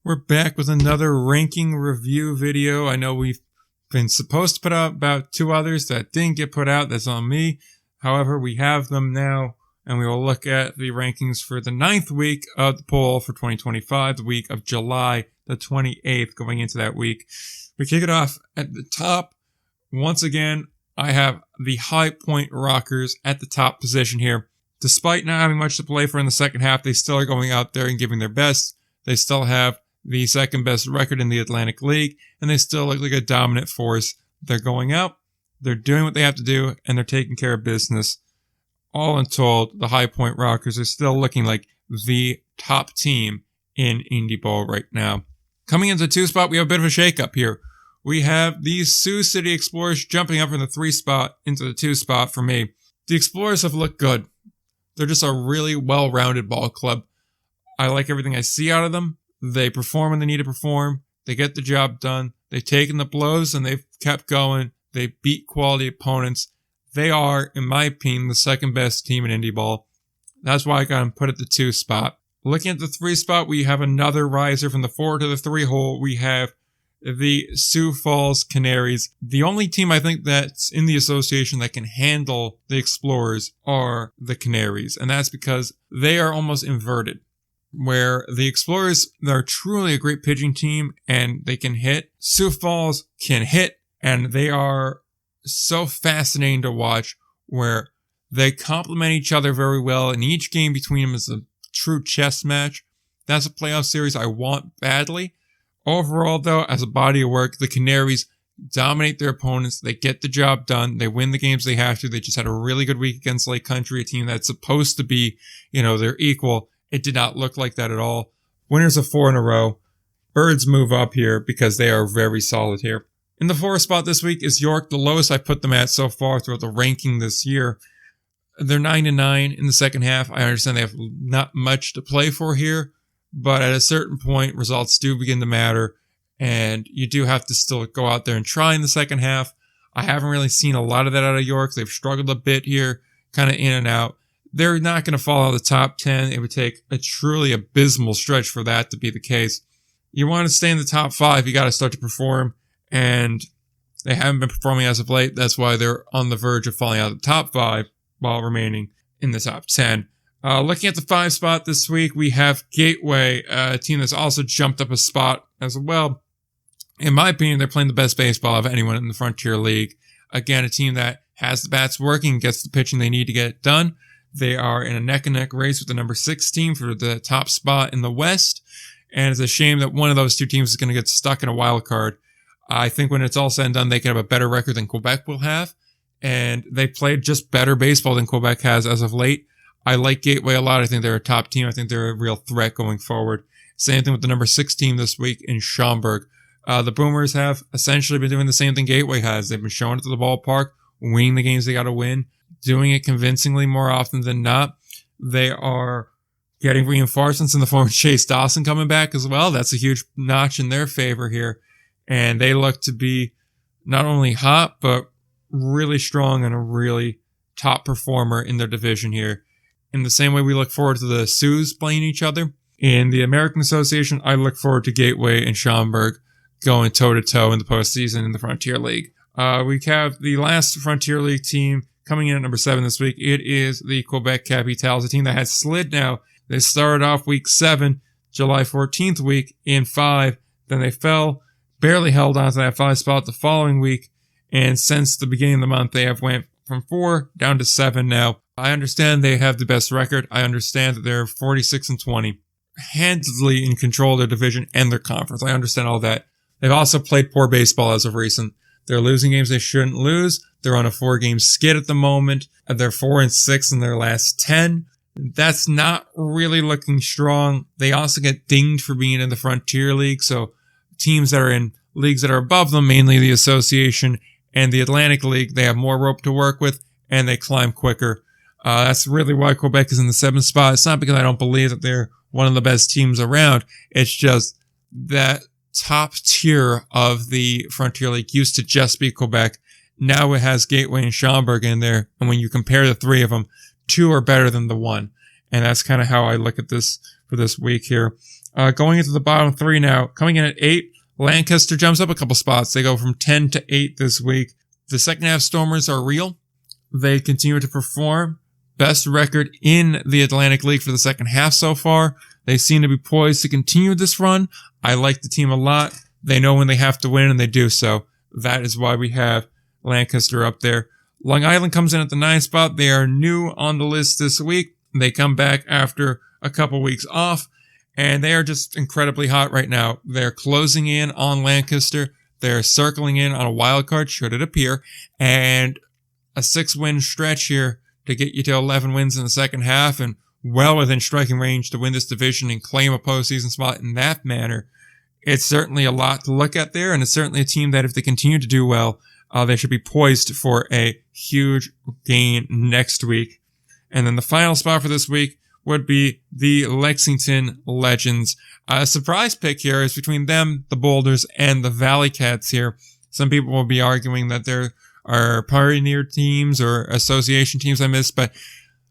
We're back with another ranking review video. I know we've been supposed to put out about 2 others that didn't get put out. That's on me. However, we have them now, and we will look at the rankings for the 9th week of the poll for 2025, the week of July the 28th, going into that week. We kick it off at the top. Once again, I have the High Point Rockers at the top position here. Despite not having much to play for in the second half, they still are going out there and giving their best. They still have the second best record in the Atlantic League, and they still look like a dominant force. They're going out, they're doing what they have to do, and they're taking care of business. All in told, the High Point Rockers are still looking like the top team in Indy Ball right now. Coming into the 2 spot, we have a bit of a shakeup here. We have the Sioux City Explorers jumping up from the 3 spot into the 2 spot for me. The Explorers have looked good. They're just a really well-rounded ball club. I like everything I see out of them. They perform when they need to perform. They get the job done. They've taken the blows and they've kept going. They beat quality opponents. They are, in my opinion, the second best team in Indy Ball. That's why I got them put at the 2 spot. Looking at the 3 spot, we have another riser from the 4 to the 3 hole. We have the Sioux Falls Canaries. The only team I think that's in the association that can handle the Explorers are the Canaries. And that's because they are almost inverted. Where the Explorers, they're truly a great pitching team and they can hit. Sioux Falls can hit, and they are so fascinating to watch where they complement each other very well, and each game between them is a true chess match. That's a playoff series I want badly. Overall, though, as a body of work, the Canaries dominate their opponents. They get the job done. They win the games they have to. They just had a really good week against Lake Country, a team that's supposed to be, their equal. It did not look like that at all. Winners of 4 in a row. Birds move up here because they are very solid here. In the 4th spot this week is York, the lowest I put them at so far throughout the ranking this year. They're 9-9 in the second half. I understand they have not much to play for here, but at a certain point, results do begin to matter, and you do have to still go out there and try in the second half. I haven't really seen a lot of that out of York. They've struggled a bit here, kind of in and out. They're not going to fall out of the top 10. It would take a truly abysmal stretch for that to be the case. You want to stay in the top 5, you got to start to perform, and they haven't been performing as of late. That's why they're on the verge of falling out of the top 5 while remaining in the top 10. Looking at the 5 spot this week, we have Gateway, a team that's also jumped up a spot as well. In my opinion, they're playing the best baseball of anyone in the Frontier League. Again, a team that has the bats working, gets the pitching they need to get it done. They are in a neck-and-neck race with the number 6 team for the top spot in the West. And it's a shame that one of those 2 teams is going to get stuck in a wild card. I think when it's all said and done, they can have a better record than Quebec will have. And they played just better baseball than Quebec has as of late. I like Gateway a lot. I think they're a top team. I think they're a real threat going forward. Same thing with the number 6 team this week in Schaumburg. The Boomers have essentially been doing the same thing Gateway has. They've been showing it to the ballpark, winning the games they got to win, doing it convincingly more often than not. They are getting reinforcements in the form of Chase Dawson coming back as well. That's a huge notch in their favor here. And they look to be not only hot, but really strong and a really top performer in their division here. In the same way we look forward to the Sioux playing each other. In the American Association, I look forward to Gateway and Schaumburg going toe-to-toe in the postseason in the Frontier League. We have the last Frontier League team coming in at number 7 this week. It is the Quebec Capitals, a team that has slid now. They started off week 7, July 14th week in 5. Then they fell, barely held on to that 5 spot the following week. And since the beginning of the month, they have went from 4 down to 7 now. I understand they have the best record. I understand that they're 46-20, handedly in control of their division and their conference. I understand all that. They've also played poor baseball as of recent. They're losing games they shouldn't lose. They're on a 4-game skid at the moment. They're 4-6 in their last 10. That's not really looking strong. They also get dinged for being in the Frontier League. So teams that are in leagues that are above them, mainly the Association and the Atlantic League, they have more rope to work with and they climb quicker. That's really why Quebec is in the 7th spot. It's not because I don't believe that they're one of the best teams around. It's just that top tier of the Frontier League used to just be Quebec. Now it has Gateway and Schaumburg in there. And when you compare the 3 of them, 2 are better than the 1. And that's kind of how I look at this for this week here. Going into the bottom 3 now, coming in at 8, Lancaster jumps up a couple spots. They go from 10 to 8 this week. The second half Stormers are real. They continue to perform. Best record in the Atlantic League for the second half so far. They seem to be poised to continue this run. I like the team a lot. They know when they have to win, and they do so. That is why we have Lancaster up there. Long Island comes in at the 9th spot. They are new on the list this week. They come back after a couple weeks off, and they are just incredibly hot right now. They're closing in on Lancaster. They're circling in on a wild card, should it appear, and a 6-win stretch here to get you to 11 wins in the second half and well within striking range to win this division and claim a postseason spot in that manner. It's certainly a lot to look at there, and it's certainly a team that if they continue to do well, they should be poised for a huge gain next week. And then the final spot for this week would be the Lexington Legends. A surprise pick here is between them, the Boulders, and the Valley Cats here. Some people will be arguing that there are pioneer teams or association teams I missed, but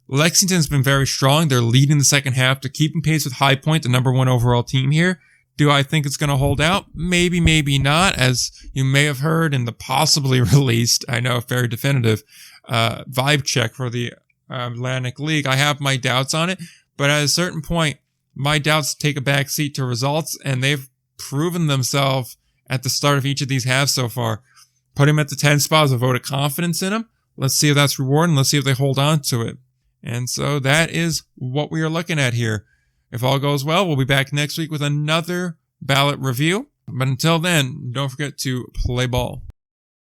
Lexington's been very strong. They're leading the second half. They're keeping pace with High Point, the number 1 overall team here. Do I think it's going to hold out? Maybe, maybe not. As you may have heard in the possibly released, I know, very definitive vibe check for the Atlantic League, I have my doubts on it. But at a certain point, my doubts take a back seat to results, and they've proven themselves at the start of each of these halves so far. Put him at the 10th spot as a vote of confidence in him. Let's see if that's rewarding. Let's see if they hold on to it. And so that is what we are looking at here. If all goes well, we'll be back next week with another ballot review. But until then, don't forget to play ball.